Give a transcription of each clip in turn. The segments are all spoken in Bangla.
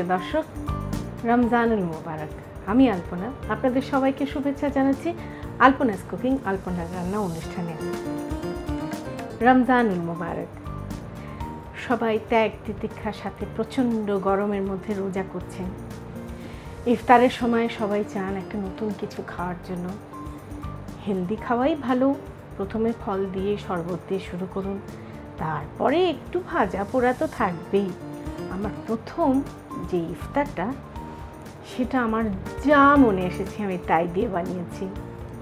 প্রিয় দর্শক, রমজানুল মুবারক। আমি আলপনা, আপনাদের সবাইকে শুভেচ্ছা জানাচ্ছি আলপনাস কুকিং, আলপনার রান্না অনুষ্ঠানে। রমজানুল মুবারক। সবাই ত্যাগ তিতিক্ষার সাথে প্রচণ্ড গরমের মধ্যে রোজা করছেন। ইফতারের সময় সবাই চান একটা নতুন কিছু খাওয়ার জন্য। হেলদি খাওয়াই ভালো। প্রথমে ফল দিয়ে শরবত দিয়ে শুরু করুন, তারপরে একটু ভাজা পোড়া তো থাকবেই। আমার প্রথম যে ইফতারটা, সেটা আমার যা মনে এসেছে আমি তাই দিয়ে বানিয়েছি।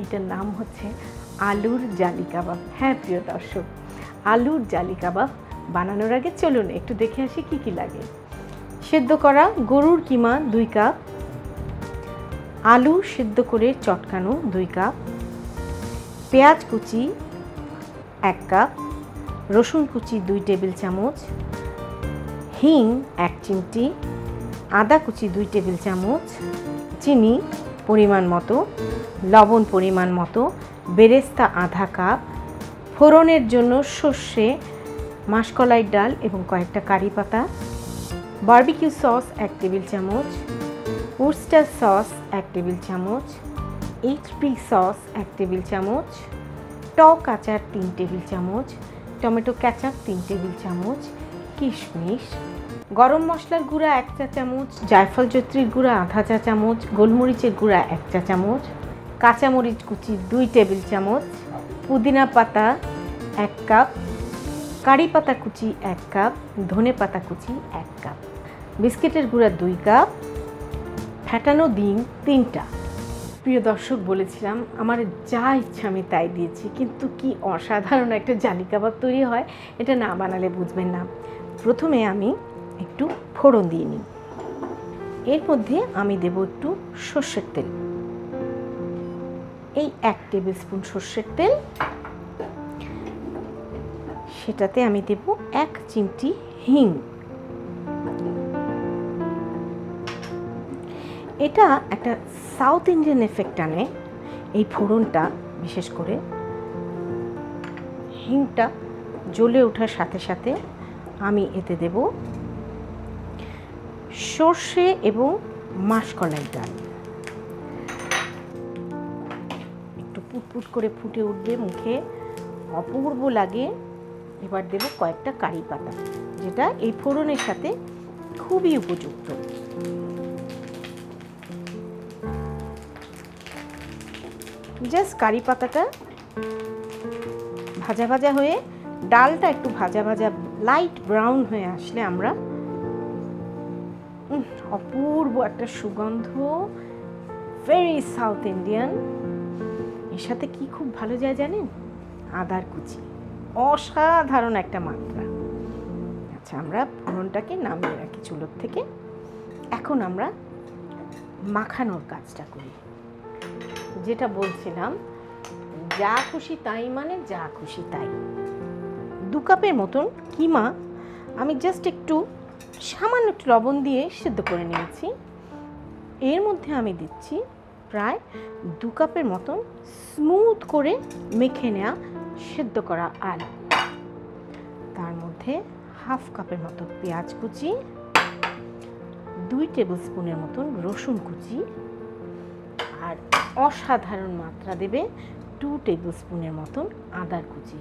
এটার নাম হচ্ছে আলুর জালি কাবাব। হ্যাঁ প্রিয় দর্শক, আলুর জালি কাবাব বানানোর আগে চলুন একটু দেখে আসি কি কি লাগে। সেদ্ধ করা গরুর কিমা 2 কাপ, আলু সেদ্ধ করে চটকানো 2 কাপ, পেঁয়াজ কুচি 1 কাপ, রসুন কুচি 2 টেবিল চামচ, হিং 1 চিমটি, আদা কুচি 2 টেবিল চামচ, চিনি পরিমাণ মতো, লবণ পরিমাণ মতো, বেরেস্তা আধা কাপ, ফোড়নের জন্য সর্ষে, মাসকলাই ডাল এবং কয়েকটা কারি পাতা, বারবিকিউ সস 1 টেবিল চামচ, ওয়েস্টার সস 1 টেবিল চামচ, HP সস 1 টেবিল চামচ, টক আচার 3 টেবিল চামচ, টমেটো কেচাপ 3 টেবিল চামচ, কিশমিশ, গরম মশলার গুঁড়া 1 চা চামচ, জায়ফল জয়ত্রীর গুঁড়া আধা চা চামচ, গোলমরিচের গুঁড়া 1 চা চামচ, কাঁচামরিচ কুচি 2 টেবিল চামচ, পুদিনা পাতা 1 কাপ, কারি পাতা কুচি 1 কাপ, ধনে পাতা কুচি 1 কাপ, বিস্কিটের গুঁড়া 2 কাপ, ফেটানো ডিম 3টা। প্রিয় দর্শক, বলেছিলাম আমার যা ইচ্ছা আমি তাই দিয়েছি, কিন্তু কি অসাধারণ একটা জালি কাবাব তৈরি হয়, এটা না বানালে বুঝবেন না। প্রথমে আমি একটু ফোড়ন দিয়ে নিই। এর মধ্যে আমি দেব একটু সর্ষের তেল, এই 1 টেবিল স্পুন সর্ষের তেল। সেটাতে আমি দেব 1 চিমটি হিং। এটা একটা সাউথ ইন্ডিয়ান এফেক্ট আনে এই ফোড়নটা, বিশেষ করে হিংটা জ্বলে ওঠার সাথে সাথে আমি এতে দেব সর্ষে এবং মাসকলাই ডাল। একটু পুটপুট করে ফুটে উঠবে, মুখে অপূর্ব লাগে। এবার দেব কয়েকটা কারি পাতা, যেটা এই ফোড়নের সাথে খুবই উপযুক্ত। জাস্ট কারি পাতাটা ভাজা ভাজা হয়ে, ডালটা একটু ভাজা ভাজা লাইট ব্রাউন হয়ে আসলে আমরা অপূর্ব একটা সুগন্ধ, ভেরি সাউথ ইন্ডিয়ান। এর সাথে কি খুব ভালো যায় জানেন? আদার কুচি, অসাধারণ একটা মাত্রা। আচ্ছা, আমরা ফোড়নটাকে নামিয়ে রাখি চুলোর থেকে। এখন আমরা মাখানোর কাজটা করি। যেটা বলছিলাম, যা খুশি তাই মানে যা খুশি তাই। 2 কাপের মতন কিমা আমি জাস্ট একটু সামান্য একটু লবণ দিয়ে সেদ্ধ করে নিয়েছি। এর মধ্যে আমি দিচ্ছি প্রায় 2 কাপের মতন স্মুথ করে মেখে নেওয়া সেদ্ধ করা আলু। তার মধ্যে 1/2 কাপের মতো পেঁয়াজ কুচি, 2 টেবিল স্পুনের মতন রসুন কুচি, আর অসাধারণ মাত্রা দেবে 2 টেবিল স্পুনের মতন আদার কুচি।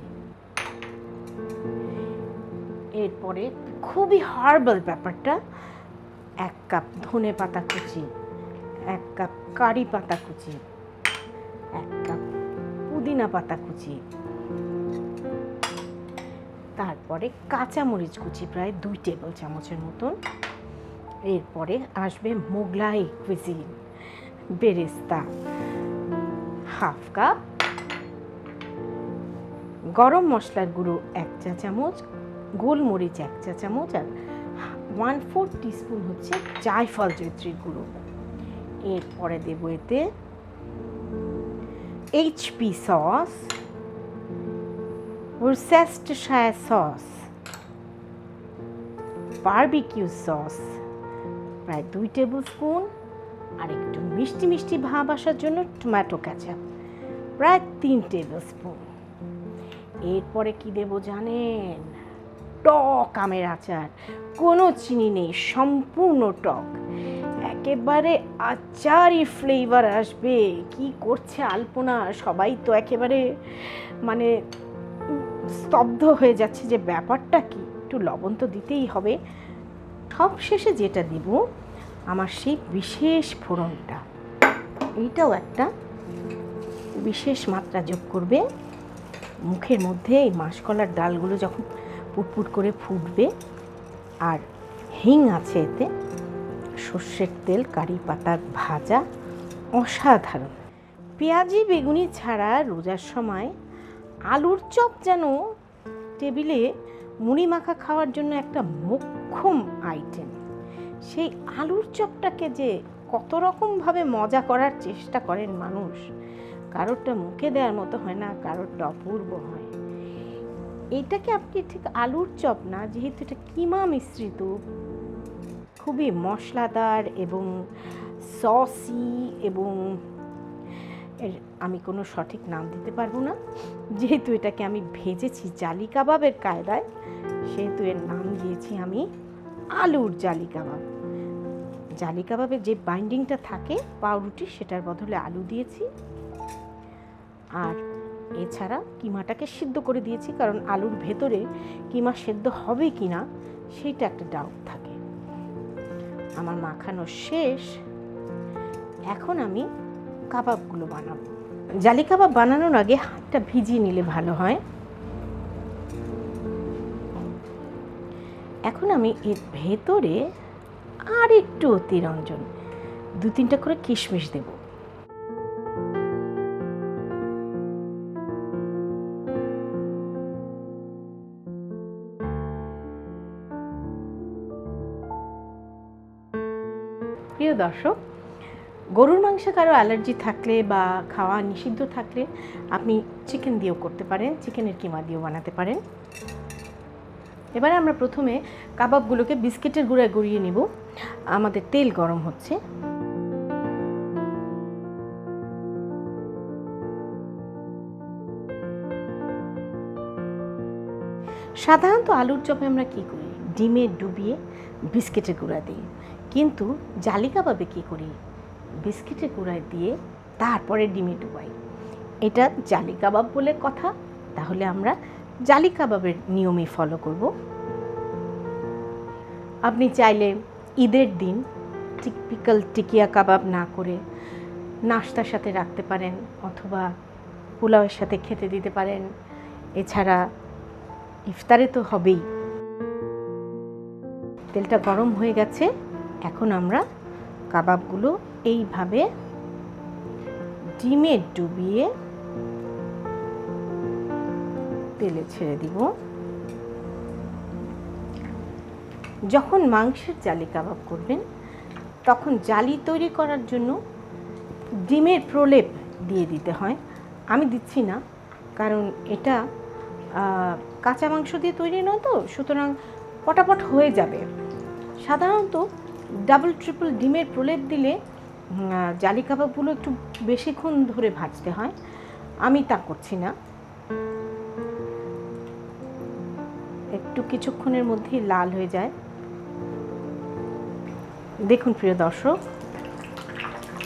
এরপরে খুবই হার্বাল ব্যাপারটা, 1 কাপ ধনে পাতা কুচি, 1 কাপ কারি পাতা কুচি, 1 কাপ পুদিনা পাতা কুচি, তারপরে কাঁচামরিচ কুচি প্রায় 2 টেবিল চামচের মতন। এরপরে আসবে মোগলাই কুইজিন বেরেস্তা 1/2 কাপ, গরম মশলার গুঁড়ো 1 চা চামচ, গোলমরিচ 1 চা চামচ, আর 1/4 টিস্পুন হচ্ছে জায়ফল জয়ত্রীর গুঁড়ো। এরপরে দেব এতে HP sauce, Worcestershire sauce, barbecue sauce প্রায় 2 টেবিল স্পুন, আর একটু মিষ্টি মিষ্টি ভাব আসার জন্য টমেটো কেচাপ প্রায় 3 টেবিল স্পুন। এরপরে কি দেব জানেন? টক আমের আচার, কোনো চিনি নেই, সম্পূর্ণ টক, একেবারে আচারই ফ্লেভার আসবে। কি করছে আলপনা, সবাই তো একেবারে মানে স্তব্ধ হয়ে যাচ্ছে যে ব্যাপারটা কি। একটু লবণ তো দিতেই হবে। সব শেষে যেটা দিব আমার সেই বিশেষ ফোড়নটা, এইটাও একটা বিশেষ মাত্রা যোগ করবে মুখের মধ্যে। এই মাসকলার ডালগুলো যখন পুটপুট করে ফুটবে, আর হিং আছে এতে, সর্ষের তেল, কারি পাতার ভাজা, অসাধারণ। পেঁয়াজি বেগুনি ছাড়া রোজার সময় আলুর চপ যেন টেবিলে মুড়ি মাখা খাওয়ার জন্য একটা মোক্ষম আইটেম। সেই আলুর চপটাকে যে কত রকমভাবে মজা করার চেষ্টা করেন মানুষ, কারোরটা মুখে দেওয়ার মতো হয় না, কারোরটা অপূর্ব হয়। এইটাকে আপনি ঠিক আলুর চপ না, যেহেতু এটা কিমা মিশ্রিত, খুবই মশলাদার এবং সসি, এবং এর আমি কোনো সঠিক নাম দিতে পারবো না, যেহেতু এটাকে আমি ভেজেছি জালি কাবাবের কায়দায়, সেহেতু এর নাম দিয়েছি আমি আলুর জালি কাবাব। জালি কাবাবের যে বাইন্ডিংটা থাকে পাউরুটি, সেটার বদলে আলু দিয়েছি। আর এছাড়া কিমাটাকে সিদ্ধ করে দিয়েছি, কারণ আলুর ভেতরে কিমা সেদ্ধ হবে কি না সেইটা একটা ডাউট থাকে। আমার মাখানো শেষ। এখন আমি কাবাবগুলো বানাবো। জালি কাবাব বানানোর আগে হাতটা ভিজিয়ে নিলে ভালো হয়। এখন আমি এর ভেতরে আর একটু অতিরঞ্জন 2-3টা করে কিশমিশ দেব। প্রিয় দর্শক, গরুর মাংসে কারো অ্যালার্জি থাকলে বা খাওয়া নিষিদ্ধ থাকলে আপনি চিকেন দিয়েও করতে পারেন, চিকেনের কিমা দিয়েও বানাতে পারেন। এবারে আমরা প্রথমে কাবাবগুলোকে বিস্কিটের গুঁড়ায় গড়িয়ে নেব। আমাদের তেল গরম হচ্ছে। সাধারণত আলুর চপে আমরা কী করি, ডিমে ডুবিয়ে বিস্কিটের গুঁড়া দিই, কিন্তু জালি কাবাবে কী করি, বিস্কিটের গুঁড়ায় দিয়ে তারপরে ডিমে ডুবাই। এটা জালি কাবাব বলে কথা, তাহলে আমরা জালি কাবাবের নিয়মই ফলো করব। আপনি চাইলে ঈদের দিন টিপিক্যাল টিকিয়া কাবাব না করে নাশতার সাথে রাখতে পারেন, অথবা পোলাওয়ের সাথে খেতে দিতে পারেন। এছাড়া ইফতারে তো হবেই। তেলটা গরম হয়ে গেছে। এখন আমরা কাবাবগুলো এইভাবে ডিমে ডুবিয়ে তেলে ছেড়ে দিব। যখন মাংসের জালি কাবাব করবেন, তখন জালি তৈরি করার জন্য ডিমের প্রলেপ দিয়ে দিতে হয়। আমি দিচ্ছি না, কারণ এটা কাঁচা মাংস দিয়ে তৈরি নয় তো, সুতরাং পটাপট হয়ে যাবে। সাধারণত ডাবল ট্রিপল ডিমের প্রলেপ দিলে জালি কাবাবগুলো একটু বেশিক্ষণ ধরে ভাজতে হয়। আমি তা করছি না, একটু কিছুক্ষণের মধ্যেই লাল হয়ে যায়। দেখুন প্রিয় দর্শক,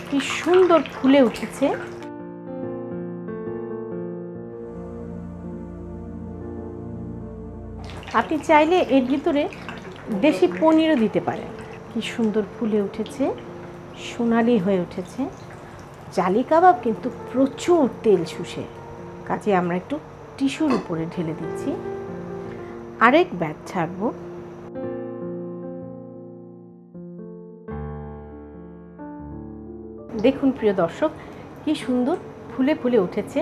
কি সুন্দর ফুলে উঠেছে। আপনি চাইলে এর ভিতরে দেশি পনিরও দিতে পারেন। কি সুন্দর ফুলে উঠেছে, সোনালি হয়ে উঠেছে। জালি কাবাব কিন্তু প্রচুর তেল শুষে, কাজে আমরা একটু টিস্যুর উপরে ঢেলে দিচ্ছি। আরেক ব্যাচ ছাড়বো। দেখুন প্রিয় দর্শক, কি সুন্দর ফুলে ফুলে উঠেছে,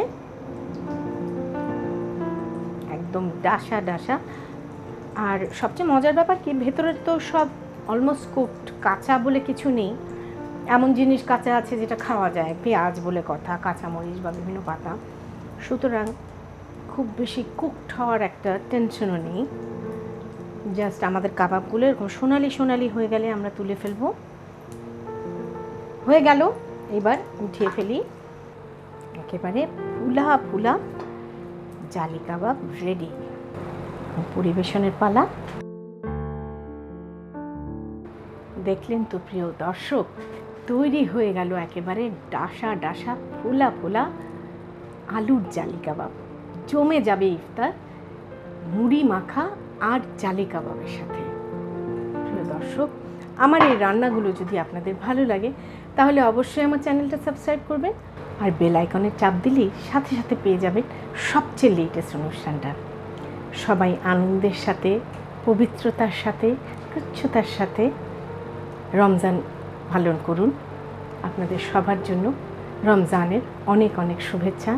একদম ডাসা ডাসা। আর সবচেয়ে মজার ব্যাপার কি, ভেতরে তো সব অলমোস্ট কুকড, কাঁচা বলে কিছু নেই। এমন জিনিস কাঁচা আছে যেটা খাওয়া যায়, পেঁয়াজ বলে কথা, কাঁচামরিচ বা বিভিন্ন পাতা, সুতরাং খুব বেশি কুকড হওয়ার একটা টেনশনও নেই। জাস্ট আমাদের কাবাবগুলো এরকম সোনালি সোনালি হয়ে গেলে আমরা তুলে ফেলবো। হয়ে গেল, এবার উঠিয়ে ফেলি। একেবারে ফুলা ফুলা জালি কাবাব রেডি। এখন পরিবেশনের পালা। দেখলেন তো প্রিয় দর্শক, তৈরি হয়ে গেল একেবারে ডাসা ডাসা ফোলা ফোলা আলুর জালি কাবাব। জমে যাবে ইফতার মুড়ি মাখা আর জালি কাবাবের সাথে। প্রিয় দর্শক, আমার এই রান্নাগুলো যদি আপনাদের ভালো লাগে তাহলে অবশ্যই আমার চ্যানেলটা সাবস্ক্রাইব করবেন আর বেল আইকনের চাপ দিলেই সাথে সাথে পেয়ে যাবেন সবচেয়ে লেটেস্ট অনুষ্ঠানটা। সবাই আনন্দের সাথে, পবিত্রতার সাথে, কৃচ্ছতার সাথে রমজান পালন করুন। আপনাদের সবার জন্য রমজানের অনেক অনেক শুভেচ্ছা।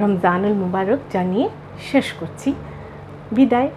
রমজানুল মুবারক জানিয়ে শেষ করছি। বিদায়।